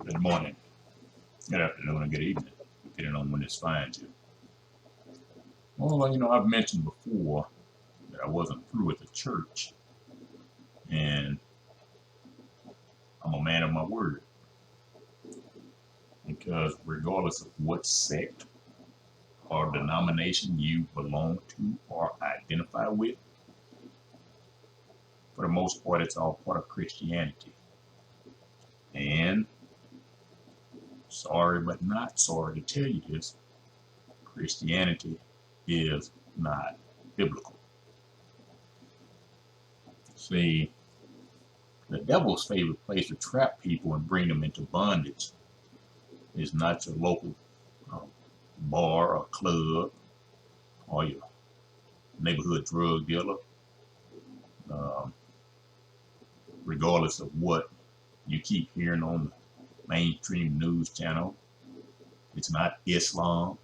Good morning, good afternoon, and good evening, depending on when this finds you. Well, I've mentioned before that I wasn't through with the church, and I'm a man of my word. Because regardless of what sect or denomination you belong to or identify with, for the most part, it's all part of Christianity. And sorry, but not sorry to tell you this, Christianity is not biblical. See, the devil's favorite place to trap people and bring them into bondage is not your local bar or club or your neighborhood drug dealer, regardless of what you keep hearing on the mainstream news channel. It's not Islam.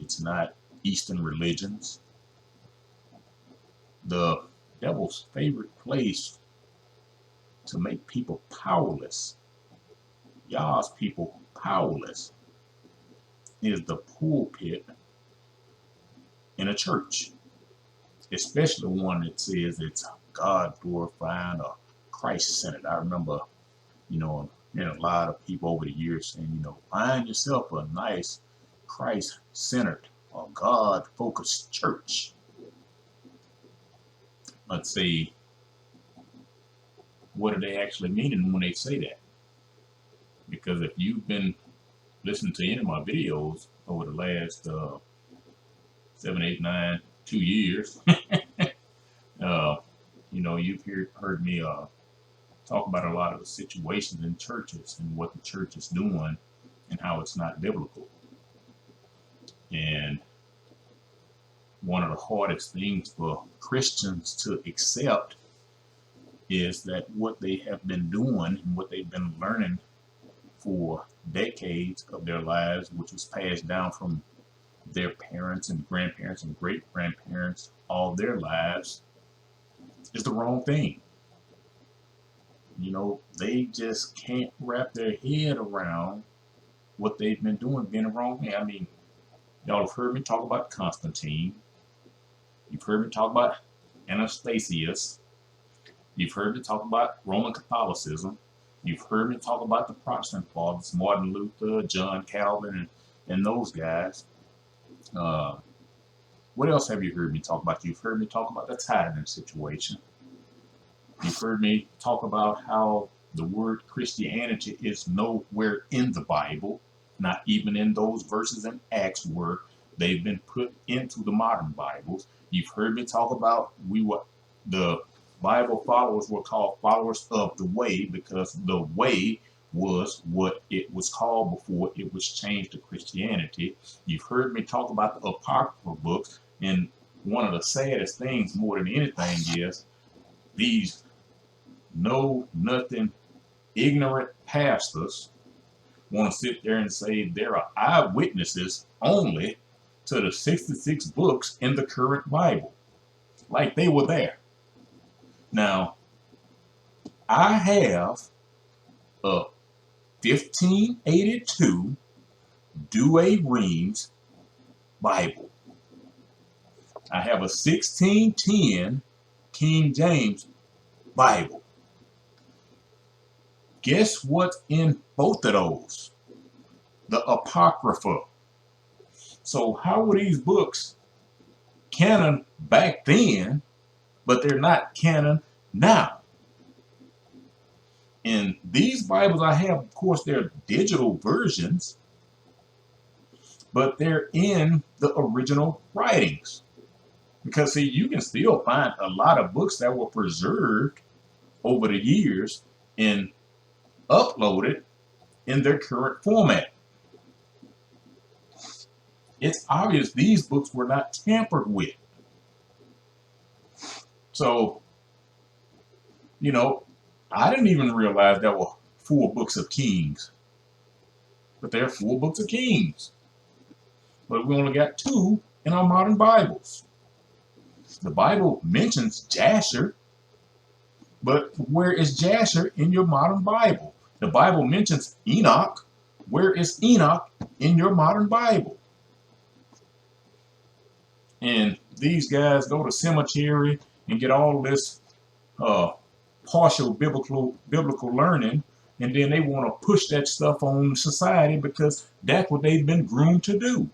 It's not Eastern religions. The devil's favorite place to make people powerless, Yah's people powerless, is the pulpit in a church, especially one that says it's God glorifying or Christ centered. I remember, hearing a lot of people over the years saying, find yourself a nice Christ centered or God focused church. Let's see, what are they actually meaning when they say that? Because if you've been listening to any of my videos over the last 7, 8, 9, 2 years, you've heard me talk about a lot of the situations in churches and what the church is doing and how it's not biblical. And one of the hardest things for Christians to accept is that what they have been doing and what they've been learning for decades of their lives, which was passed down from their parents and grandparents and great-grandparents all their lives, is the wrong thing. They just can't wrap their head around what they've been doing being the wrong thing. I mean, y'all have heard me talk about Constantine. You've heard me talk about Anastasius. You've heard me talk about Roman Catholicism. You've heard me talk about the Protestant fathers, Martin Luther, John Calvin, and those guys. What else have you heard me talk about? You've heard me talk about the tithing situation. You've heard me talk about how the word Christianity is nowhere in the Bible, not even in those verses in Acts where they've been put into the modern Bibles. You've heard me talk about the Bible followers were called followers of the way because the way was what it was called before it was changed to Christianity. You've heard me talk about the Apocryphal books, and one of the saddest things more than anything is these know-nothing, ignorant pastors want to sit there and say there are eyewitnesses only to the 66 books in the current Bible, like they were there. Now, I have a 1582 Douay-Rheims Bible. I have a 1610 King James Bible. Guess what's in both of those? The Apocrypha. So how were these books canon back then, but they're not canon now? And these Bibles I have, of course, they're digital versions, but they're in the original writings. Because, see, you can still find a lot of books that were preserved over the years and uploaded in their current format. It's obvious these books were not tampered with. So, I didn't even realize there were 4 books of Kings. But there are 4 books of Kings. But we only got 2 in our modern Bibles. The Bible mentions Jasher, but where is Jasher in your modern Bible? The Bible mentions Enoch. Where is Enoch in your modern Bible? And these guys go to cemetery and get all this partial biblical learning, and then they want to push that stuff on society because that's what they've been groomed to do.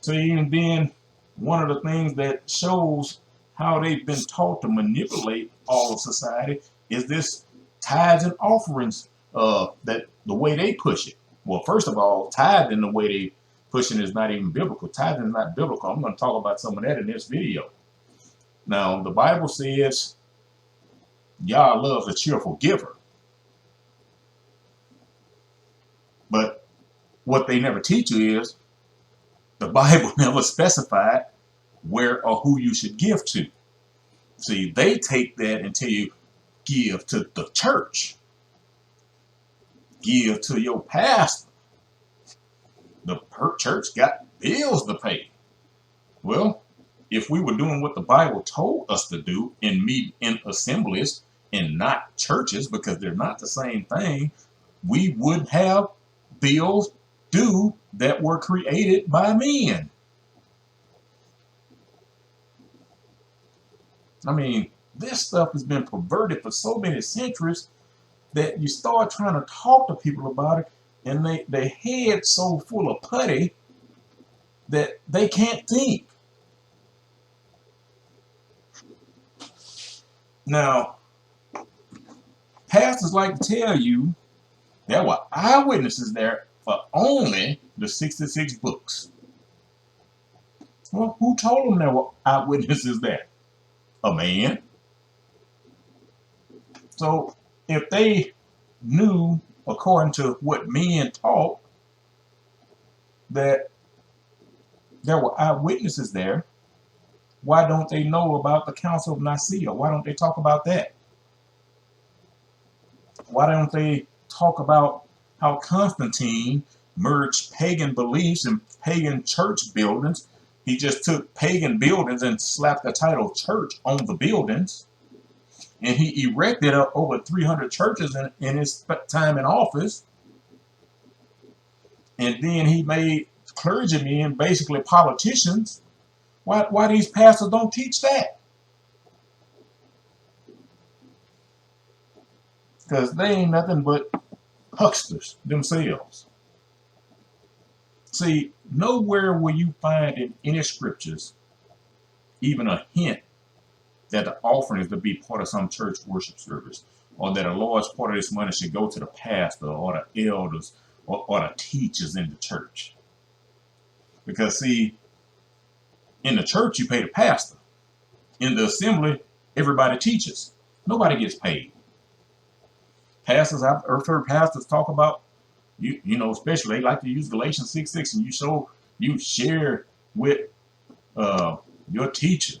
See, and then one of the things that shows how they've been taught to manipulate all of society is this tithes and offerings, that the way they push it. Well, first of all, tithing the way they pushing is not even biblical. Tithing is not biblical. I'm going to talk about some of that in this video. Now, the Bible says Yah loves a cheerful giver. But what they never teach you is the Bible never specified where or who you should give to. See, they take that and tell you, give to the church. Give to your pastor. The church got bills to pay. Well, if we were doing what the Bible told us to do and meet in assemblies and not churches, because they're not the same thing, we would have bills due that were created by men. I mean, this stuff has been perverted for so many centuries that you start trying to talk to people about it, and their head's so full of putty that they can't think. Now, pastors like to tell you there were eyewitnesses there for only the 66 books. Well, who told them there were eyewitnesses there? A man. So if they knew, according to what men taught, that there were eyewitnesses there, why don't they know about the Council of Nicaea? Why don't they talk about that? Why don't they talk about how Constantine merged pagan beliefs and pagan church buildings? He just took pagan buildings and slapped the title church on the buildings. And he erected up over 300 churches in his time in office. And then he made clergymen basically politicians. Why these pastors don't teach that? Because they ain't nothing but hucksters themselves. See, nowhere will you find in any scriptures even a hint that the offering is to be part of some church worship service, or that a large part of this money should go to the pastor or the elders or the teachers in the church. Because see, in the church you pay the pastor. In the assembly, everybody teaches. Nobody gets paid. Pastors, I've heard pastors talk about, you know, especially they like to use Galatians 6:6, and you share with your teacher.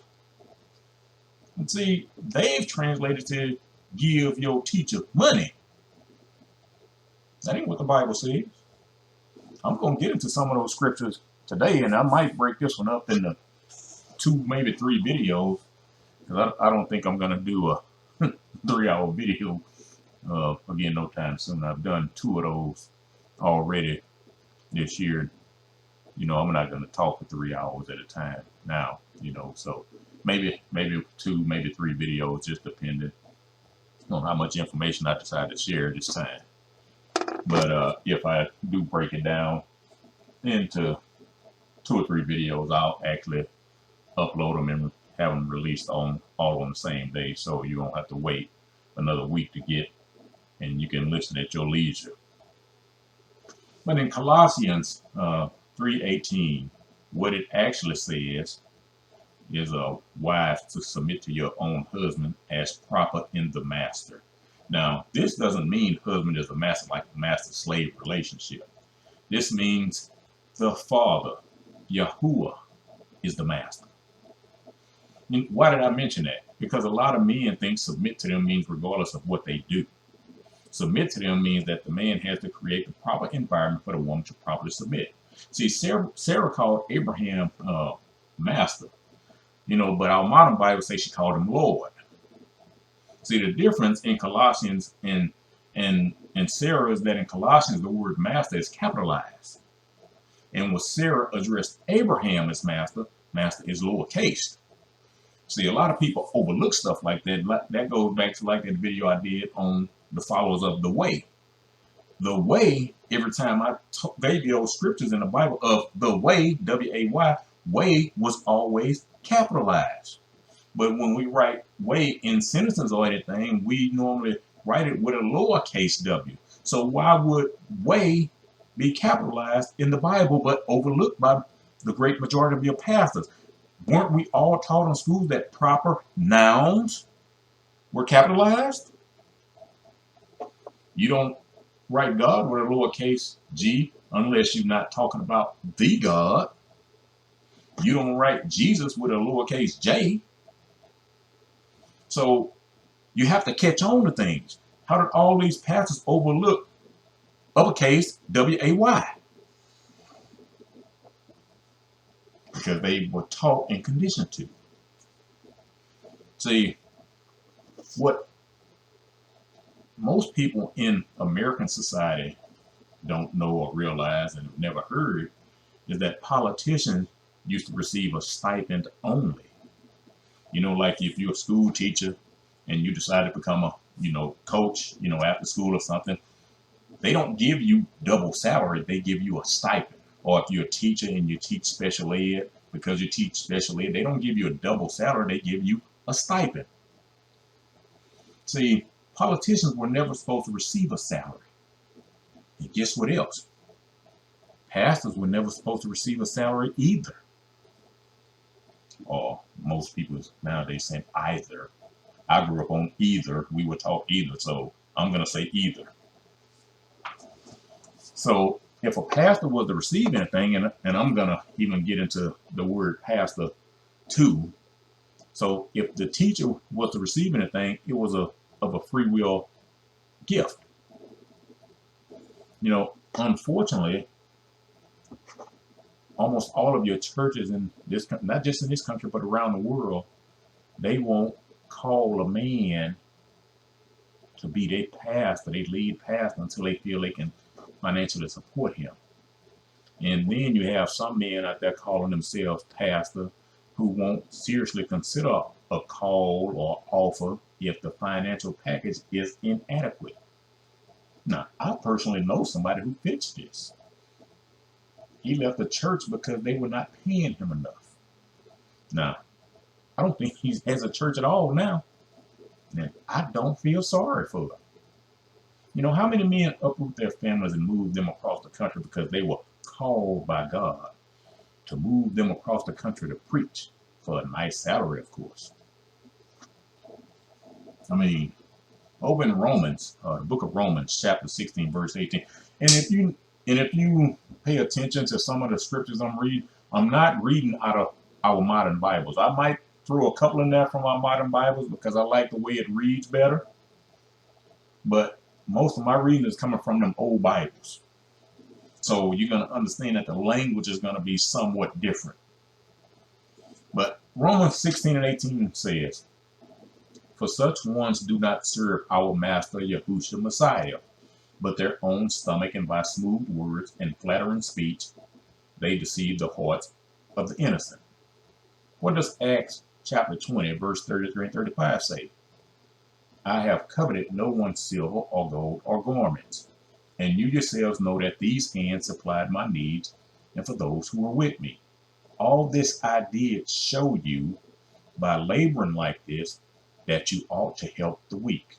And see, they've translated to give your teacher money. That ain't what the Bible says. I'm going to get into some of those scriptures today, and I might break this one up into 2, maybe 3 videos, because I don't think I'm going to do a 3-hour video again no time soon. I've done 2 of those already this year. You know, I'm not going to talk for 3 hours at a time now, you know, so maybe 2, maybe 3 videos, just depending on how much information I decide to share this time. But if I do break it down into 2 or 3 videos, I'll actually upload them and have them released all on the same day, so you don't have to wait another week to get, and you can listen at your leisure. But in Colossians 3:18, what it actually says is a wife to submit to your own husband as proper in the master. Now, this doesn't mean husband is a master like a master-slave relationship. This means the father, Yahuwah, is the master. And why did I mention that? Because a lot of men think submit to them means regardless of what they do. Submit to them means that the man has to create the proper environment for the woman to properly submit. See, Sarah called Abraham master, you know, but our modern Bible says she called him Lord. See, the difference in Colossians and Sarah is that in Colossians the word master is capitalized. And when Sarah addressed Abraham as master, master is lowercase. See, a lot of people overlook stuff like that. That goes back to like that video I did on the followers of the way. The way, every time I gave you those scriptures in the Bible of the way, W-A-Y, way was always capitalized. But when we write way in sentences or anything, we normally write it with a lowercase w. So why would way be capitalized in the Bible but overlooked by the great majority of your pastors? Weren't we all taught in schools that proper nouns were capitalized? You don't write God with a lowercase g unless you're not talking about the God. You don't write Jesus with a lowercase j. So you have to catch on to things. How did all these pastors overlook uppercase W-A-Y? Because they were taught and conditioned to. See, what most people in American society don't know or realize and have never heard is that politicians used to receive a stipend only. You know, like if you're a school teacher and you decide to become a, coach, after school or something, they don't give you double salary, they give you a stipend. Or if you're a teacher and you teach special ed, because you teach special ed, they don't give you a double salary, they give you a stipend. See, politicians were never supposed to receive a salary. And guess what else? Pastors were never supposed to receive a salary either. Or most people nowadays saying either. I grew up on either. We were taught either, so I'm going to say either. So if a pastor was to receive anything, and I'm going to even get into the word pastor too. So if the teacher was to receive anything, it was of a free will gift. Unfortunately, almost all of your churches in this, not just in this country, but around the world, they won't call a man to be their pastor, they lead pastor, until they feel they can financially support him. And then you have some men out there calling themselves pastor who won't seriously consider a call or offer if the financial package is inadequate. Now, I personally know somebody who fits this. He left the church because they were not paying him enough. Now, I don't think he has a church at all now. And I don't feel sorry for him. How many men uproot their families and move them across the country because they were called by God to move them across the country to preach for a nice salary, of course? Over in Romans, the book of Romans, chapter 16, verse 18. And if you pay attention to some of the scriptures I'm reading, I'm not reading out of our modern Bibles. I might throw a couple in there from our modern Bibles because I like the way it reads better. But most of my reading is coming from them old Bibles. So you're going to understand that the language is going to be somewhat different. But Romans 16 and 18 says, "For such ones do not serve our master Yahushua Messiah, but their own stomach, and by smooth words and flattering speech, they deceive the hearts of the innocent." What does Acts chapter 20, verse 33 and 35 say? "I have coveted no one's silver or gold or garments, and you yourselves know that these hands supplied my needs, and for those who were with me. All this I did show you by laboring like this, that you ought to help the weak."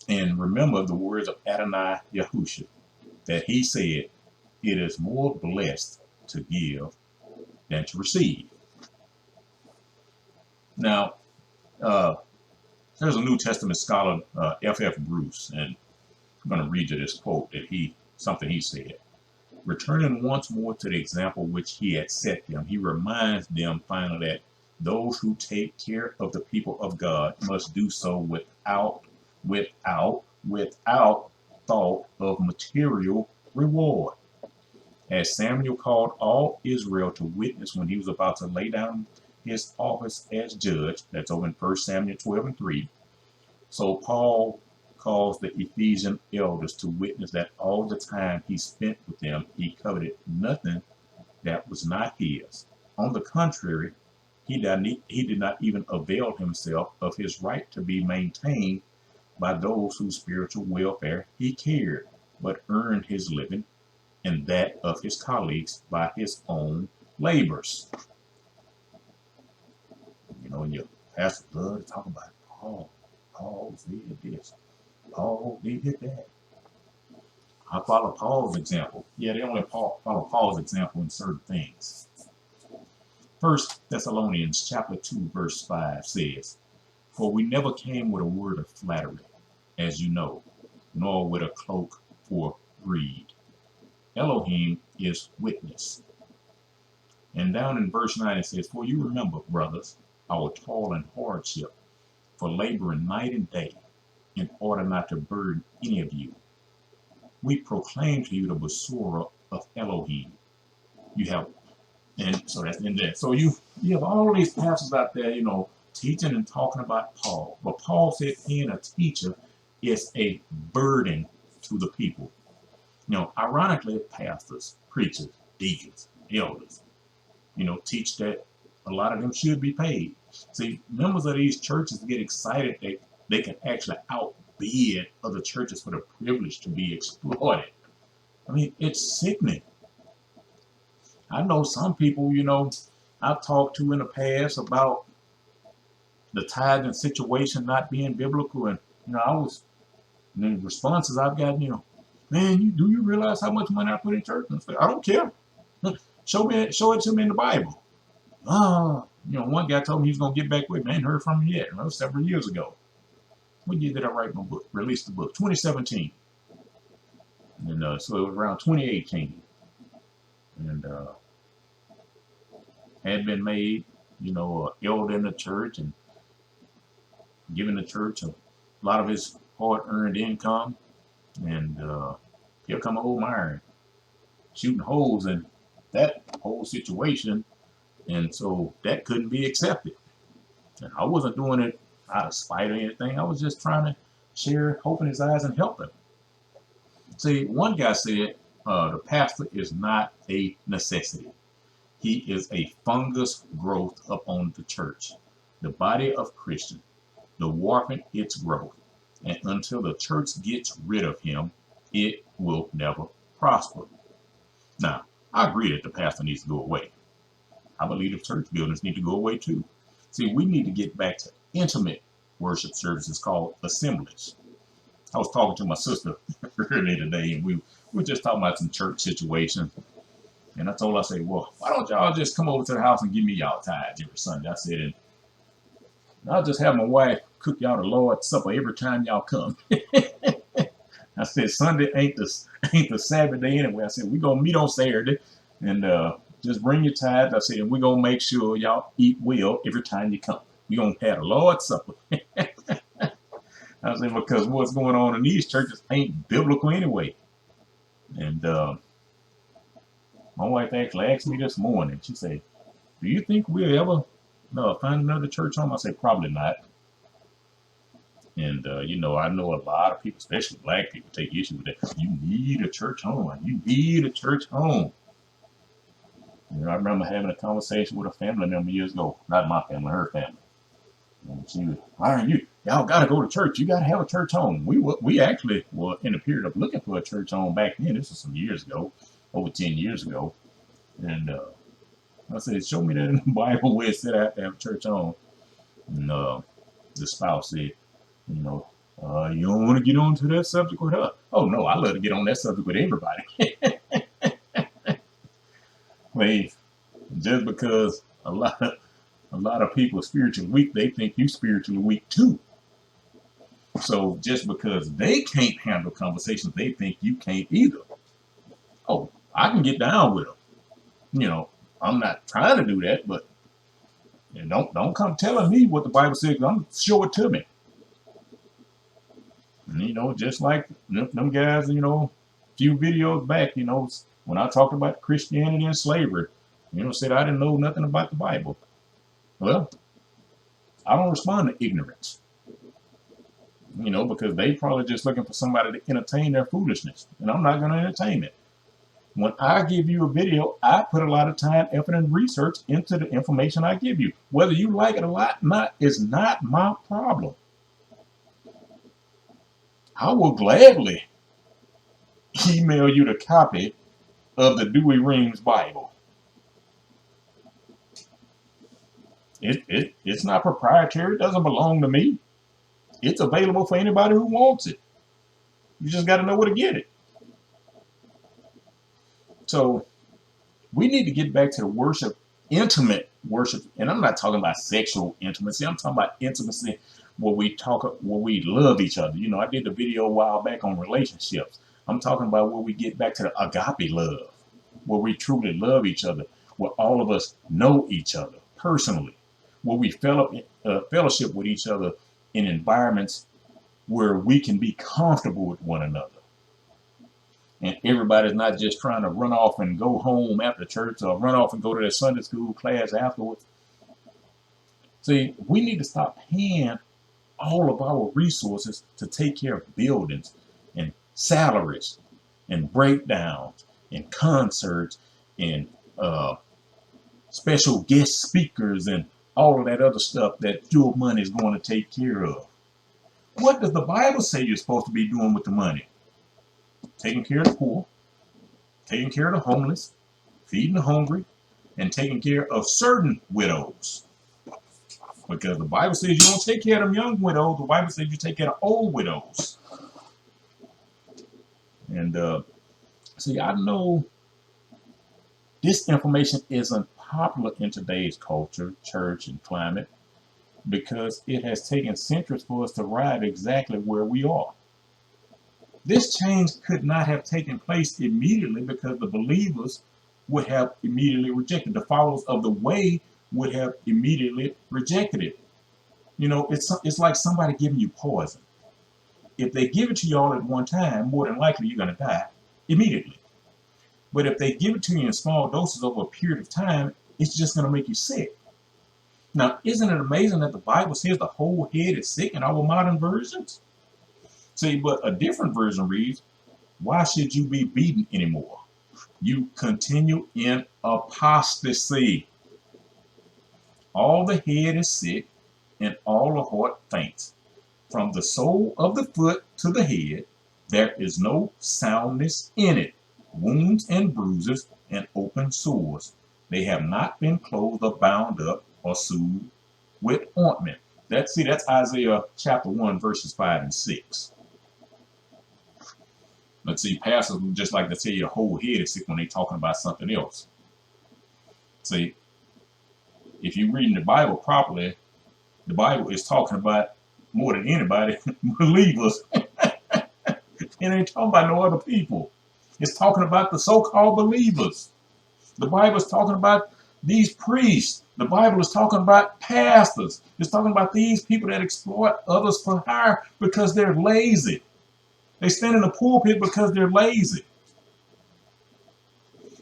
And remember the words of Adonai Yahushua, that he said, "It is more blessed to give than to receive." Now, there's a New Testament scholar, F.F. Bruce, and I'm going to read you this quote that something he said. "Returning once more to the example which he had set them, he reminds them finally that those who take care of the people of God must do so without thought of material reward. As Samuel called all Israel to witness when he was about to lay down his office as judge. That's over in 1 Samuel 12:3. So Paul calls the Ephesian elders to witness that all the time he spent with them, he coveted nothing that was not his. On the contrary, he did not even avail himself of his right to be maintained by those whose spiritual welfare he cared, but earned his living and that of his colleagues by his own labors. You know, and your pastor love to talk about Paul. Paul did this. Paul did that. I follow Paul's example. Yeah, they only follow Paul's example in certain things. 1 Thessalonians chapter 2, verse 5 says, "For we never came with a word of flattery, as you know, nor with a cloak for greed. Elohim is witness." And down in verse 9 it says, "For you remember, brothers, our toil and hardship, for laboring night and day, in order not to burden any of you. We proclaim to you the Basura of Elohim." You have, and so that's in there. So you have all these pastors out there, you know, teaching and talking about Paul. But Paul said being a teacher is a burden to the people. You know, ironically, pastors, preachers, deacons, elders, you know, teach that a lot of them should be paid. See, members of these churches get excited that they can actually outbid other churches for the privilege to be exploited. I mean, it's sickening. I know some people, you know, I've talked to in the past about the tithing situation not being biblical, and you know, the responses I've gotten, you know, man, do you realize how much money I put in church? And I don't care. Show it to me in the Bible. You know, one guy told me he's gonna get back with me. I ain't heard from him yet. That was several years ago. What year did I write my book? Release the book? 2017. And so it was around 2018. And had been made, you know, elder in the church and giving the church a lot of his hard-earned income. And here come old Myron shooting holes in that whole situation. And so that couldn't be accepted. And I wasn't doing it out of spite or anything. I was just trying to share hope in his eyes and help him. See, one guy said, the pastor is not a necessity. He is a fungus growth upon the church, the body of Christians, dwarfing its growth. And until the church gets rid of him, it will never prosper. Now, I agree that the pastor needs to go away. I believe the church buildings need to go away too. See, we need to get back to intimate worship services called assemblies. I was talking to my sister earlier today, and we were just talking about some church situations. And I told her, I said, well, why don't y'all just come over to the house and give me y'all tithes every Sunday? I said, and I'll just have my wife cook y'all the Lord's Supper every time y'all come. I said, Sunday ain't the Sabbath day anyway. I said, we're going to meet on Saturday and just bring your tithes. I said, we're going to make sure y'all eat well every time you come. We're going to have the Lord's Supper. I said, because what's going on in these churches ain't biblical anyway. And my wife actually asked me this morning, she said, do you think we'll ever find another church home? I said, probably not. And, you know, I know a lot of people, especially black people, take issue with that. You need a church home. You need a church home. You know, I remember having a conversation with a family member years ago. Not my family, her family. And she was, y'all got to go to church. You got to have a church home. We actually were in a period of looking for a church home back then. This was some years ago, over 10 years ago. And I said, show me that in the Bible where it said I have to have a church home. And the spouse said, you know, you don't want to get onto that subject with her. Oh, no, I love to get on that subject with everybody. Wait, just because a lot of people are spiritually weak, they think you spiritually weak too. So just because they can't handle conversations, they think you can't either. Oh, I can get down with them. You know, I'm not trying to do that, but don't come telling me what the Bible says. Show it to me. And, you know, just like them guys, you know, a few videos back, you know, when I talked about Christianity and slavery, you know, said I didn't know nothing about the Bible. Well, I don't respond to ignorance, because they probably just looking for somebody to entertain their foolishness, and I'm not going to entertain it. When I give you a video, I put a lot of time, effort, and research into the information I give you. Whether you like it or not is not my problem. I will gladly email you the copy of the Dewey Reams Bible. It's not proprietary. It doesn't belong to me. It's available for anybody who wants it. You just got to know where to get it. So we need to get back to the worship, intimate worship. And I'm not talking about sexual intimacy. I'm talking about intimacy where we love each other. I did a video a while back on relationships. I'm talking about where we get back to the agape love, where we truly love each other, where all of us know each other personally, where we fellowship with each other in environments where we can be comfortable with one another. And everybody's not just trying to run off and go home after church or run off and go to their Sunday school class afterwards. See, we need to stop paying all of our resources to take care of buildings and salaries and breakdowns and concerts and special guest speakers and all of that other stuff that your money is going to take care of. What does the Bible say you're supposed to be doing with the money? Taking care of the poor, taking care of the homeless, feeding the hungry, and taking care of certain widows. Because the Bible says you don't take care of them young widows. The Bible says you take care of old widows. And see, I know this information isn't popular in today's culture, church, and climate because it has taken centuries for us to arrive exactly where we are. This change could not have taken place immediately because the believers would have immediately rejected. The followers of the way would have immediately rejected it. It's like somebody giving you poison. If they give it to you all at one time, more than likely you're going to die immediately. But if they give it to you in small doses over a period of time, it's just going to make you sick. Now, isn't it amazing that the Bible says the whole head is sick in our modern versions? See, but a different version reads, why should you be beaten anymore? You continue in apostasy. All the head is sick and all the heart faints. From the sole of the foot to the head, there is no soundness in it. Wounds and bruises and open sores. They have not been clothed or bound up or soothed with ointment. That's Isaiah chapter 1, verses 5 and 6. Let's see, pastors would just like to tell you the whole head is sick when they're talking about something else. See, if you're reading the Bible properly, the Bible is talking about more than anybody, believers. It ain't talking about no other people. It's talking about the so-called believers. The Bible is talking about these priests. The Bible is talking about pastors. It's talking about these people that exploit others for hire because they're lazy. They stand in the pulpit because they're lazy.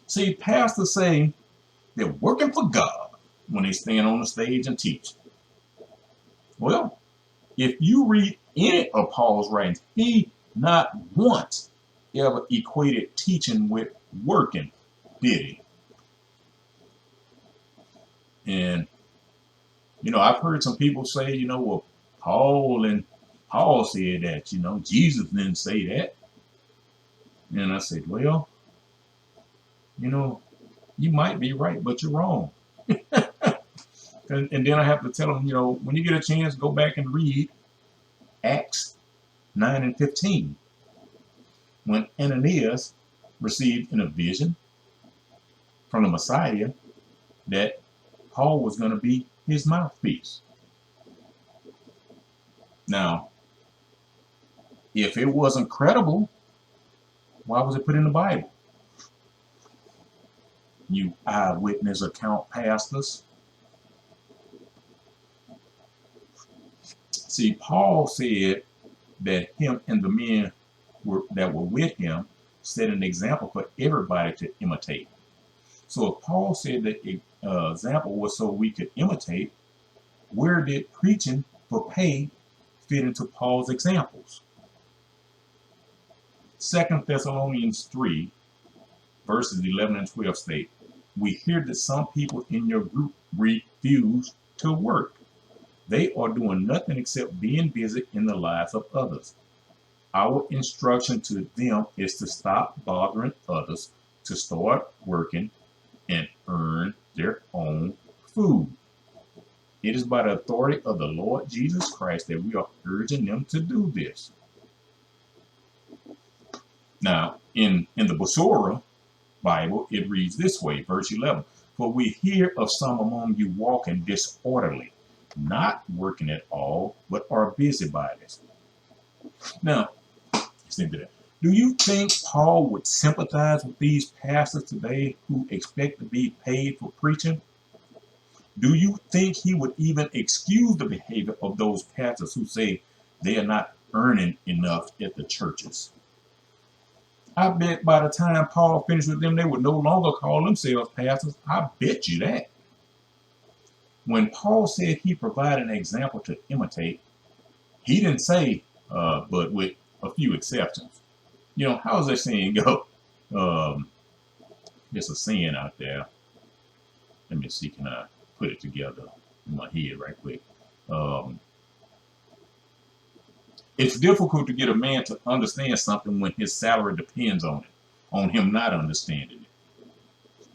See, pastors say they're working for God when they stand on the stage and teach. Well, if you read any of Paul's writings, he not once ever equated teaching with working, did he? And, I've heard some people say, well, Paul said that, Jesus didn't say that. And I said, well, you might be right, but you're wrong. and then I have to tell them, when you get a chance, go back and read Acts 9 and 15. When Ananias received in a vision from the Messiah that Paul was going to be his mouthpiece. Now, if it wasn't credible, why was it put in the Bible? You eyewitness account pastors. See, Paul said that him and the men that were with him set an example for everybody to imitate. So if Paul said that example was so we could imitate, Where did preaching for pay fit into Paul's examples? 2 Thessalonians 3, verses 11 and 12 state, we hear that some people in your group refuse to work. They are doing nothing except being busy in the lives of others. Our instruction to them is to stop bothering others, to start working and earn their own food. It is by the authority of the Lord Jesus Christ that we are urging them to do this. Now, in the Basora Bible, it reads this way, verse 11. For we hear of some among you walking disorderly, not working at all, but are busybodies. Now, listen to that. Do you think Paul would sympathize with these pastors today who expect to be paid for preaching? Do you think he would even excuse the behavior of those pastors who say they are not earning enough at the churches? I bet by the time Paul finished with them, they would no longer call themselves pastors. I bet you that. When Paul said he provided an example to imitate, he didn't say, but with a few exceptions. You know, how's that saying go? There's a saying out there. Let me see, can I put it together in my head right quick? It's difficult to get a man to understand something when his salary depends on it, on him not understanding it.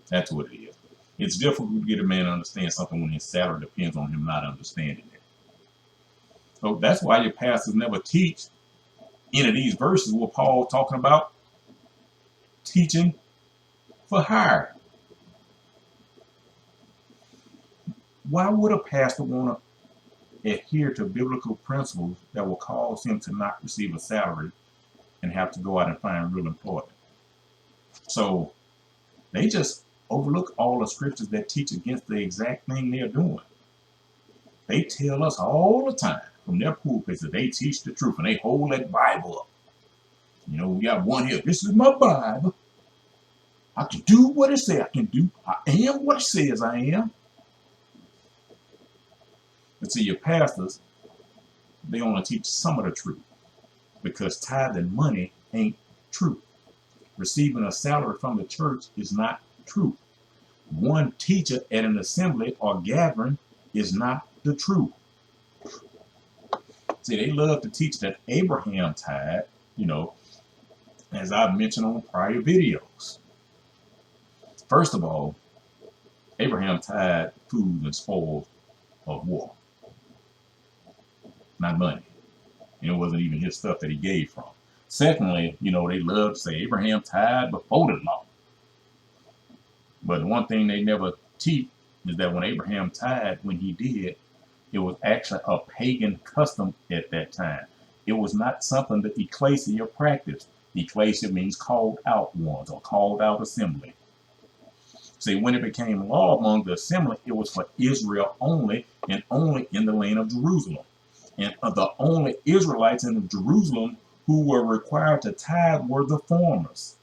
That's what it is. It's difficult to get a man to understand something when his salary depends on him not understanding it. So that's why your pastors never teach any of these verses where Paul's talking about teaching for hire. Why would a pastor want to adhere to biblical principles that will cause him to not receive a salary and have to go out and find real employment? So they just overlook all the scriptures that teach against the exact thing they're doing. They tell us all the time from their pulpits that they teach the truth and they hold that Bible up. You know, we got one here. This is my Bible. I can do what it says I can do. I am what it says I am. But see, your pastors, they only teach some of the truth because tithing money ain't true. Receiving a salary from the church is not true. One teacher at an assembly or gathering is not the truth. See, they love to teach that Abraham tithe, you know, as I've mentioned on prior videos. First of all, Abraham tithed food and spoils of war, not money. And it wasn't even his stuff that he gave from. Secondly, you know, they love to say Abraham tithed before the law. But the one thing they never teach is that when Abraham tithed, when he did, it was actually a pagan custom at that time. It was not something that ecclesia practiced. Ecclesia means called out ones or called out assembly. See, when it became law among the assembly, it was for Israel only and only in the land of Jerusalem. And the only Israelites in Jerusalem who were required to tithe were the foreigners.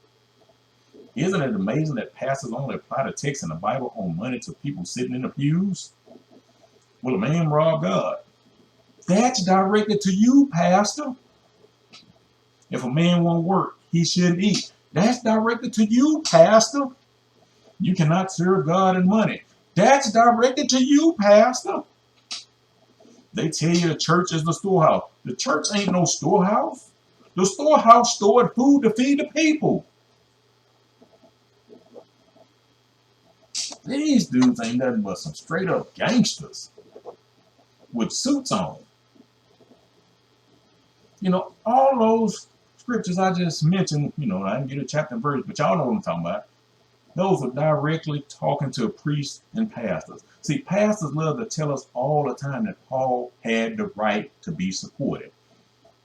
Isn't it amazing that pastors only apply the text in the Bible on money to people sitting in the pews? Will a man rob God? That's directed to you, pastor. If a man won't work, he shouldn't eat. That's directed to you, pastor. You cannot serve God and money. That's directed to you, pastor. They tell you the church is the storehouse. The church ain't no storehouse. The storehouse stored food to feed the people. These dudes ain't nothing but some straight up gangsters with suits on. You know, all those scriptures I just mentioned, you know, I didn't get a chapter and verse, but y'all know what I'm talking about. Those are directly talking to priests and pastors. See, pastors love to tell us all the time that Paul had the right to be supported.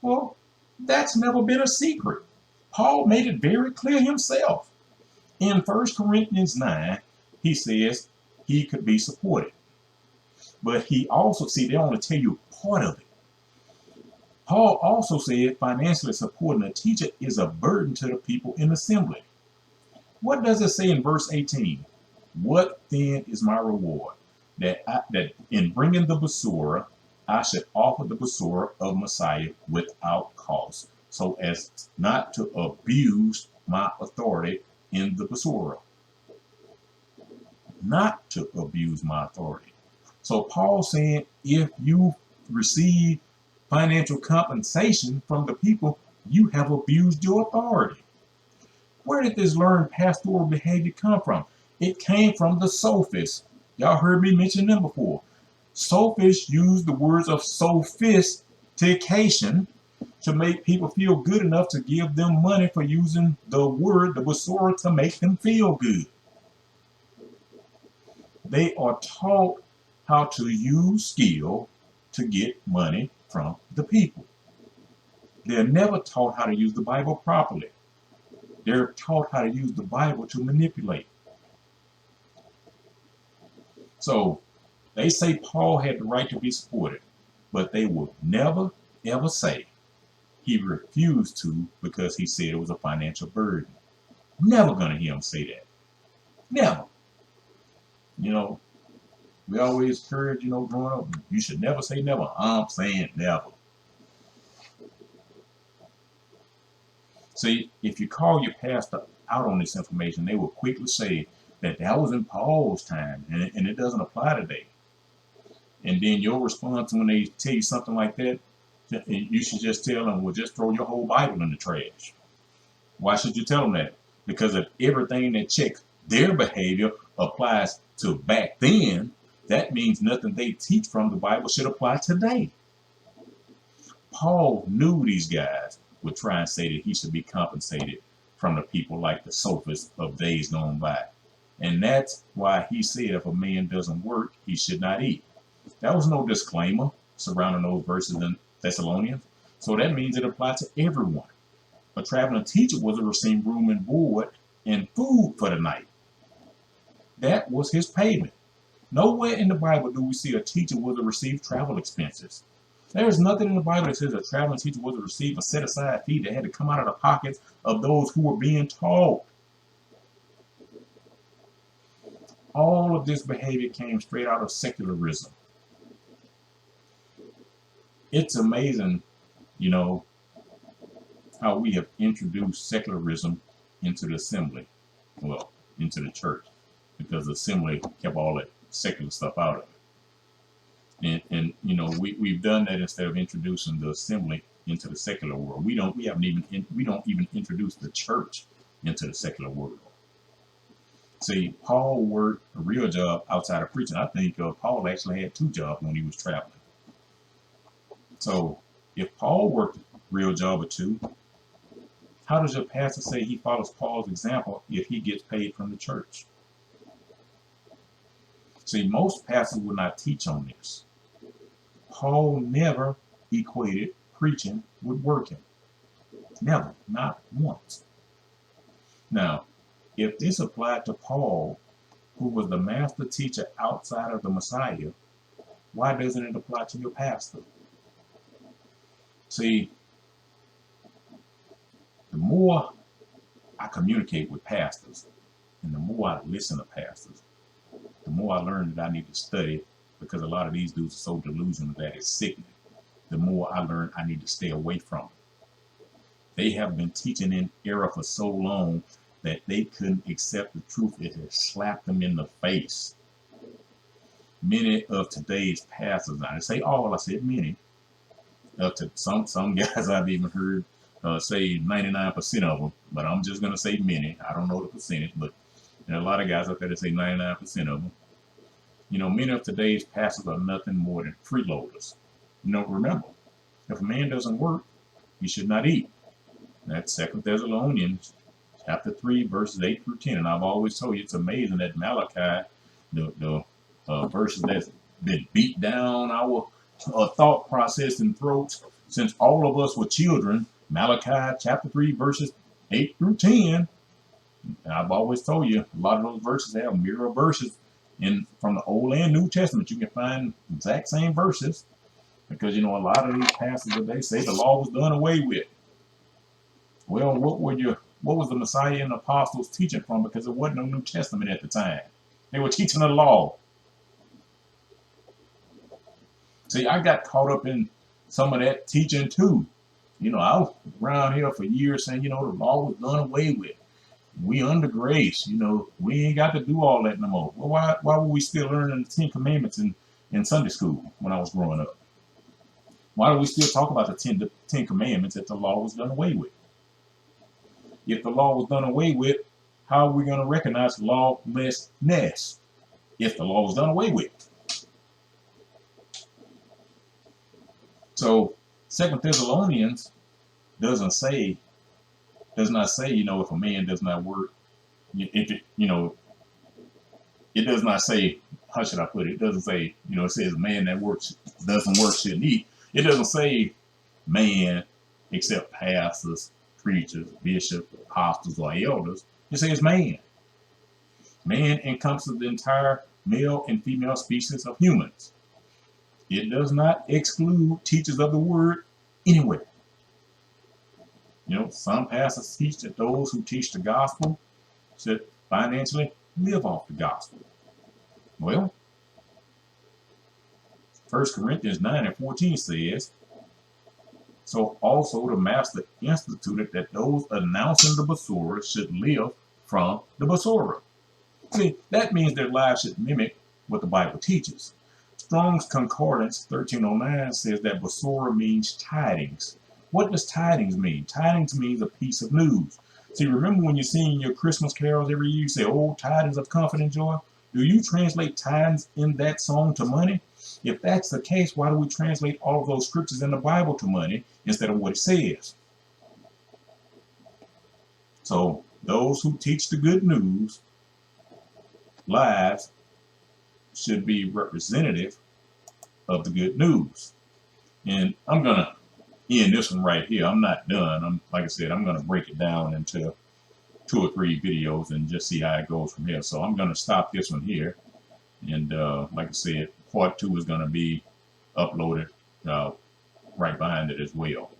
Well, that's never been a secret. Paul made it very clear himself. In 1 Corinthians 9, he says he could be supported. But he also, see, they only tell you part of it. Paul also said financially supporting a teacher is a burden to the people in assembly. What does it say in verse 18? What then is my reward? that in bringing the basura, I should offer the basura of Messiah without cost, so as not to abuse my authority in the basura. Not to abuse my authority. So Paul saying, if you receive financial compensation from the people, you have abused your authority. Where did this learned pastoral behavior come from? It came from the sophists. Y'all heard me mention them before. Sophists use the words of sophistication to make people feel good enough to give them money for using the word, the basura, to make them feel good. They are taught how to use skill to get money from the people. They're never taught how to use the Bible properly. They're taught how to use the Bible to manipulate. So they say Paul had the right to be supported, but they would never, ever say he refused to because he said it was a financial burden. Never gonna hear him say that. Never. You know, we always encourage, growing up, you should never say never. I'm saying never. See, if you call your pastor out on this information, they will quickly say that was in Paul's time and it doesn't apply today. And then your response when they tell you something like that, you should just tell them, well, just throw your whole Bible in the trash. Why should you tell them that? Because if everything that checks their behavior applies to back then, that means nothing they teach from the Bible should apply today. Paul knew these guys would try and say that he should be compensated from the people like the sophists of days gone by. And that's why he said if a man doesn't work, he should not eat. That was no disclaimer surrounding those verses in Thessalonians. So that means it applied to everyone. A traveling teacher was to receive room and board and food for the night. That was his payment. Nowhere in the Bible do we see a teacher was to receive travel expenses. There is nothing in the Bible that says a traveling teacher was to receive a set-aside fee that had to come out of the pockets of those who were being taught. All of this behavior came straight out of secularism. It's amazing, how we have introduced secularism into the assembly, well, into the church, because the assembly kept all that secular stuff out of it. And we've done that instead of introducing the assembly into the secular world. We don't even introduce the church into the secular world. See, Paul worked a real job outside of preaching. I think Paul actually had 2 jobs when he was traveling. So if Paul worked a real job or 2, how does your pastor say he follows Paul's example if he gets paid from the church? See, most pastors will not teach on this. Paul never equated preaching with working. Never, not once. Now, if this applied to Paul, who was the master teacher outside of the Messiah, why doesn't it apply to your pastor? See, the more I communicate with pastors and the more I listen to pastors, the more I learn that I need to study, because a lot of these dudes are so delusional that it's sickening. The more I learn I need to stay away from them. They have been teaching in error for so long that they couldn't accept the truth. It has slapped them in the face. Many of today's pastors, I didn't say all, I said many. To some guys I've even heard say 99% of them, but I'm just going to say many. I don't know the percentage, but there are a lot of guys out there that say 99% of them. Many of today's pastors are nothing more than freeloaders. Remember, if a man doesn't work, he should not eat. That's 2 Thessalonians chapter 3, verses 8 through 10. And I've always told you it's amazing that Malachi, the verses that's been beat down our thought process and throats since all of us were children, Malachi chapter 3, verses 8 through 10. And I've always told you a lot of those verses have mirror verses from the Old and New Testament. You can find exact same verses because, a lot of these passages, they say the law was done away with. Well, what was the Messiah and the apostles teaching from? Because there wasn't no New Testament at the time. They were teaching the law. See, I got caught up in some of that teaching too. I was around here for years saying, the law was done away with. We under grace, we ain't got to do all that no more. Well, why were we still learning the Ten Commandments in Sunday school when I was growing up? Why do we still talk about the Ten Commandments if the law was done away with? If the law was done away with, how are we going to recognize lawlessness if the law was done away with? So 2 Thessalonians does not say, if a man does not work, it does not say, how should I put it? It doesn't say, it says a man that doesn't work shouldn't eat. It doesn't say man except pastors, preachers, bishops, apostles, or elders. It says man. Man encompasses the entire male and female species of humans. It does not exclude teachers of the word anywhere. Some pastors teach that those who teach the gospel should financially live off the gospel. Well, 1 Corinthians 9:14 says, so also the master instituted that those announcing the Besorah should live from the Besorah. See, that means their lives should mimic what the Bible teaches. Strong's Concordance 1309 says that Besorah means tidings. What does tidings mean? Tidings means a piece of news. See, remember when you sing your Christmas carols every year, you say, oh, tidings of comfort and joy? Do you translate tidings in that song to money? If that's the case, why do we translate all of those scriptures in the Bible to money instead of what it says? So those who teach the good news lives should be representative of the good news. And I'm going to end this one right here. I'm not done. Like I said, I'm going to break it down into 2 or 3 videos and just see how it goes from here. So I'm going to stop this one here. And like I said, part 2 is going to be uploaded right behind it as well.